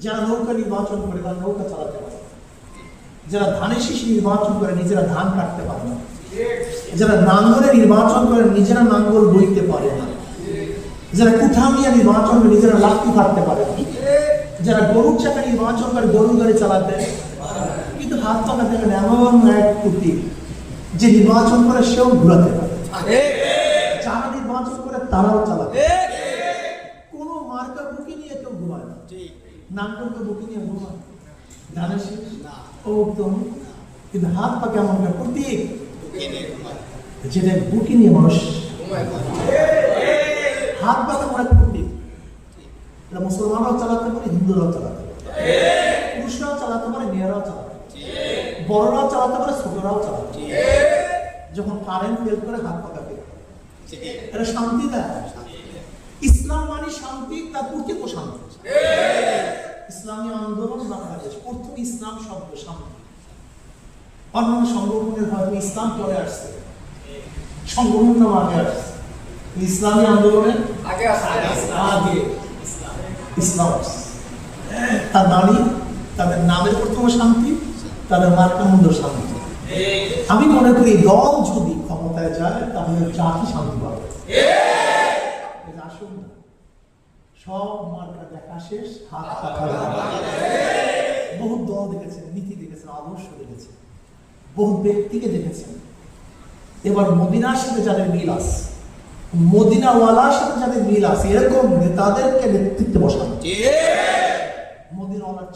যারা নৌকা নির্বাচন করে তারা নৌকা চালাতে পারে, যারা ধানের শীষ নির্বাচন করে নিজেরা ধান কাটতে পারে না, যারা নাঙ্গলে নির্বাচন করে নিজেরা নাঙ্গল বইতে পারে না, যারা কুঠামিয়া নির্বাচন করে নিজেরা লাঠি কাটতে পারে না, যারা গরুর চাকা নির্বাচন করে গরু গাড়ি চালাতে, কিন্তু হাত পাকা দেখেন এমন এক কুটি যে নির্বাচন করে সেও ঘুরাতে পারে, যারা নির্বাচন করে তারাও চালাতে, কোন মার্কা বুকি নিয়ে কেউ ঘুমায় না, নাঙ্গলকে বুকি নিয়ে ঘুমায় ধানের শীষ ও কিন্তু হাত পা কেমন প্রতীক যেটা বুকি নিয়ে মানুষ হাত পা কেমন এক প্রতীক। এটা মুসলমানরাও চালাতে পারে, হিন্দুরাও চালাতে পারে, পুরুষরাও চালাতে পারে, মেয়েরাও চালাতে পারে, বড়রাও চালাতে পারে, ছোটরাও চালাতে পারে। যখন কারেন্ট ফেল করে হাত পা কাটে এটা শান্তি দেয়। ইসলাম মানে শান্তি, তার প্রতীক ও শান্তি। ইসলামী আন্দোলন বাংলাদেশ প্রথম ইসলাম শব্দ শান্তি। অন্যান্য সংগঠনের হয়তো ইসলাম পরে আসছে, সংগঠন নাম আগে আসছে, ইসলামী আন্দোলনের আগে ইসলাম আসছে। তার দাঁড়িয়ে তাদের নামের প্রথম শান্তি, তাদের মার্কামূল্য শান্তি। আমি মনে করি দল যদি ক্ষমতায় যায় তাহলে জাতি শান্তি পাবে। আসুন না, সব মার্কা দেখা শেষ, হাত পাখা। বহু দল দেখেছেন, নীতি দেখেছেন, আদর্শ দেখেছেন, বহু ব্যক্তিকে দেখেছেন। এবার মদিনার সাথে যাদের মিল আছে, মদিনাওয়ালার সাথে যাদের মিল আছে, এরকম নেতাদেরকে নেতৃত্বে বসানো। মদিনাওয়ালার